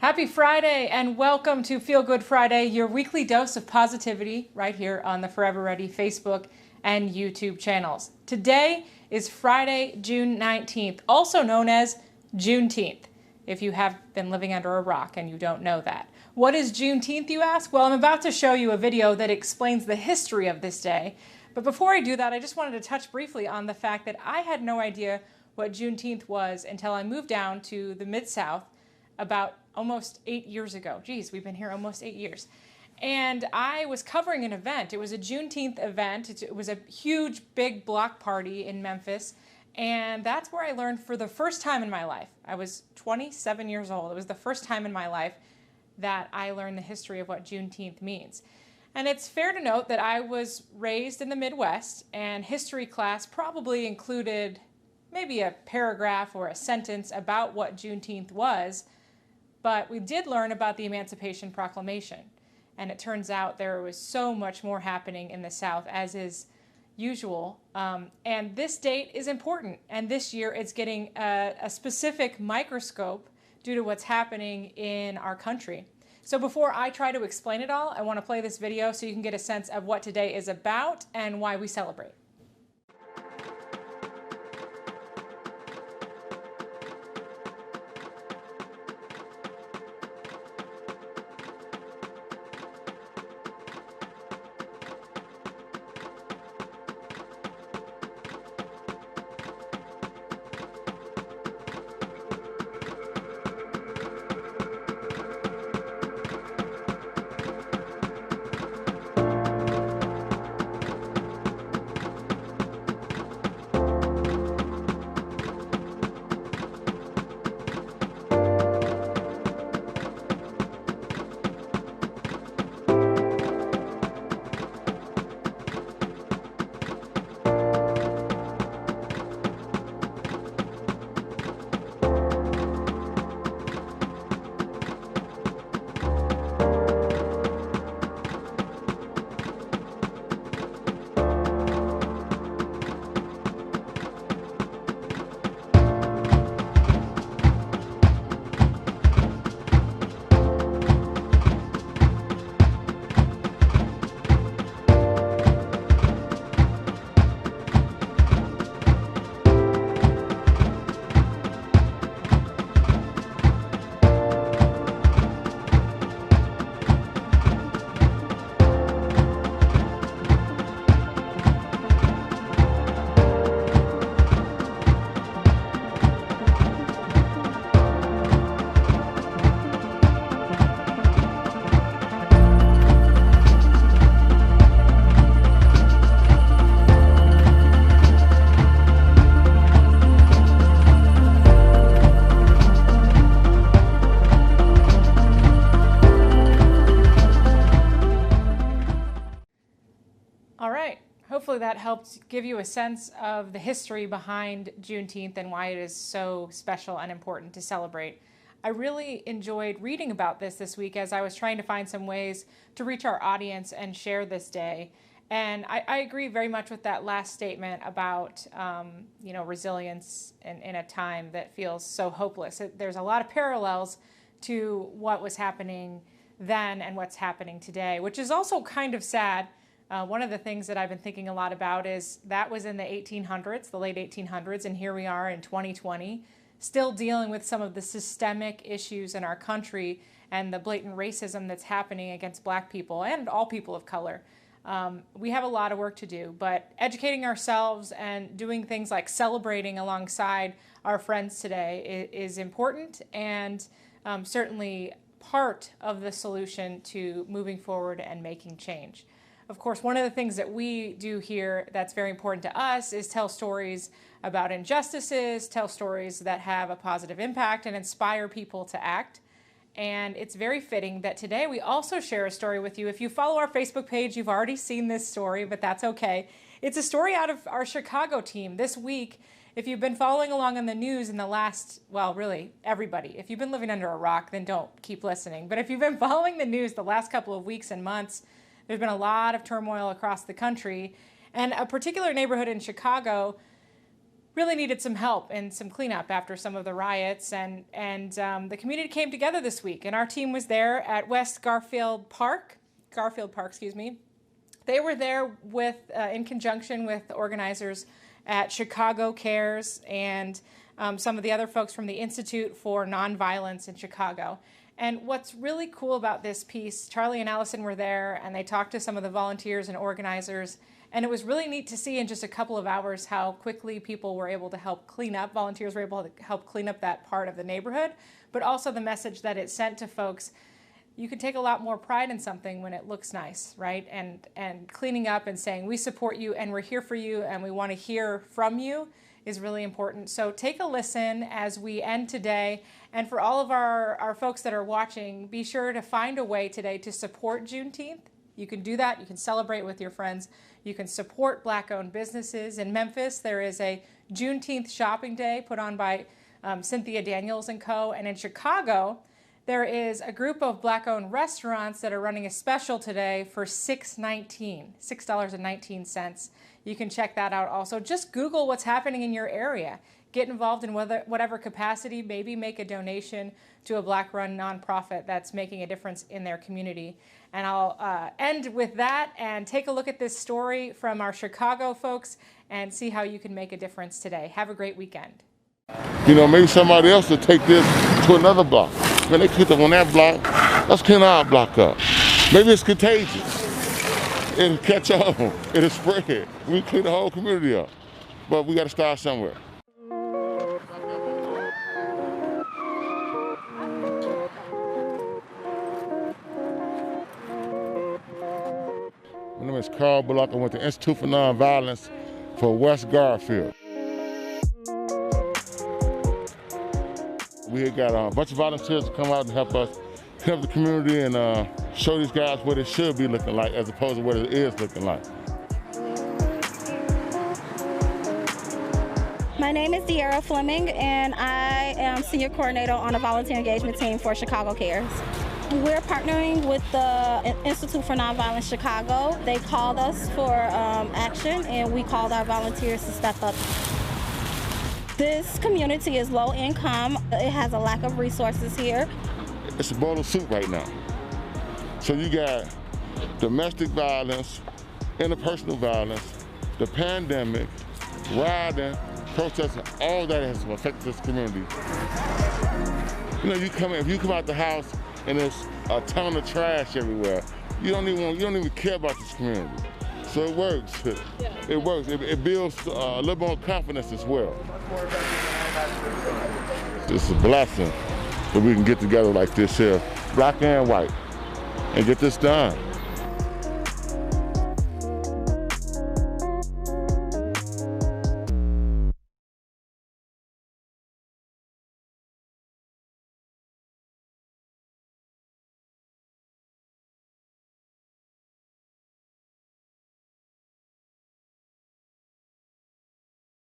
Happy Friday and welcome to Feel Good Friday, your weekly dose of positivity right here on the Forever Ready Facebook and YouTube channels. Today is Friday, June 19th, also known as Juneteenth, if you have been living under a rock and you don't know that. What is Juneteenth, you ask? Well, I'm about to show you a video that explains the history of this day. But before I do that, I just wanted to touch briefly on the fact that I had no idea what Juneteenth was until I moved down to the Mid-South about almost 8 years ago. Geez, we've been here almost 8 years. And I was covering an event. It was a Juneteenth event. It was a huge, big block party in Memphis. And that's where I learned for the first time in my life. I was 27 years old. It was the first time in my life that I learned the history of what Juneteenth means. And it's fair to note that I was raised in the Midwest, and history class probably included maybe a paragraph or a sentence about what Juneteenth was. But we did learn about the Emancipation Proclamation, and it turns out there was so much more happening in the South, as is usual. And this date is important, and this year it's getting a specific microscope due to what's happening in our country. So before I try to explain it all, I want to play this video so you can get a sense of what today is about and why we celebrate. Hopefully that helped give you a sense of the history behind Juneteenth and why it is so special and important to celebrate. I really enjoyed reading about this week as I was trying to find some ways to reach our audience and share this day. And I agree very much with that last statement about resilience in a time that feels so hopeless. There's a lot of parallels to what was happening then and what's happening today, which is also kind of sad. One of the things that I've been thinking a lot about is that was in the 1800s, the late 1800s, and here we are in 2020, still dealing with some of the systemic issues in our country and the blatant racism that's happening against Black people and all people of color. We have a lot of work to do, but educating ourselves and doing things like celebrating alongside our friends today is important and certainly part of the solution to moving forward and making change. Of course, one of the things that we do here that's very important to us is tell stories about injustices, tell stories that have a positive impact and inspire people to act. And it's very fitting that today we also share a story with you. If you follow our Facebook page, you've already seen this story, but that's okay. It's a story out of our Chicago team. This week, if you've been following along on the news in the last, well, really, everybody. If you've been living under a rock, then don't keep listening. But if you've been following the news the last couple of weeks and months, there's been a lot of turmoil across the country. And a particular neighborhood in Chicago really needed some help and some cleanup after some of the riots, and the community came together this week, and our team was there at West Garfield Park, excuse me. They were there with, in conjunction with the organizers at Chicago Cares and some of the other folks from the Institute for Nonviolence in Chicago. And what's really cool about this piece, Charlie and Allison were there, and they talked to some of the volunteers and organizers, and it was really neat to see in just a couple of hours how quickly people were able to help clean up, volunteers were able to help clean up that part of the neighborhood, but also the message that it sent to folks. You can take a lot more pride in something when it looks nice, right? And cleaning up and saying, we support you and we're here for you and we want to hear from you is really important. So take a listen as we end today. And for all of our folks that are watching, be sure to find a way today to support Juneteenth. You can do that. You can celebrate with your friends. You can support Black-owned businesses. In Memphis, there is a Juneteenth shopping day put on by Cynthia Daniels & Co. And in Chicago, there is a group of Black-owned restaurants that are running a special today for $6.19. You can check that out also. Just Google what's happening in your area. Get involved in whatever capacity, maybe make a donation to a Black-run nonprofit that's making a difference in their community. And I'll end with that and take a look at this story from our Chicago folks and see how you can make a difference today. Have a great weekend. You know, maybe somebody else will take this to another block. When they clean up on that block, let's clean our block up. Maybe it's contagious. It'll catch on, it'll spread. We clean the whole community up. But we gotta start somewhere. My name is Carl Bullock. I went to Institute for Nonviolence for West Garfield. We got a bunch of volunteers to come out and help us clean up the community and show these guys what it should be looking like as opposed to what it is looking like. My name is De'Ara Fleming, and I am Senior Coordinator on the Volunteer Engagement Team for Chicago Cares. We're partnering with the Institute for Nonviolence Chicago. They called us for action, and we called our volunteers to step up. This community is low income. It has a lack of resources here. It's a bowl of soup right now. So you got domestic violence, interpersonal violence, the pandemic, rioting, protesting, all that has affected this community. You know, if you come out the house and there's a ton of trash everywhere, you don't even care about this community. So it works. It works. It builds a little more confidence as well. It's a blessing that we can get together like this here, black and white, and get this done.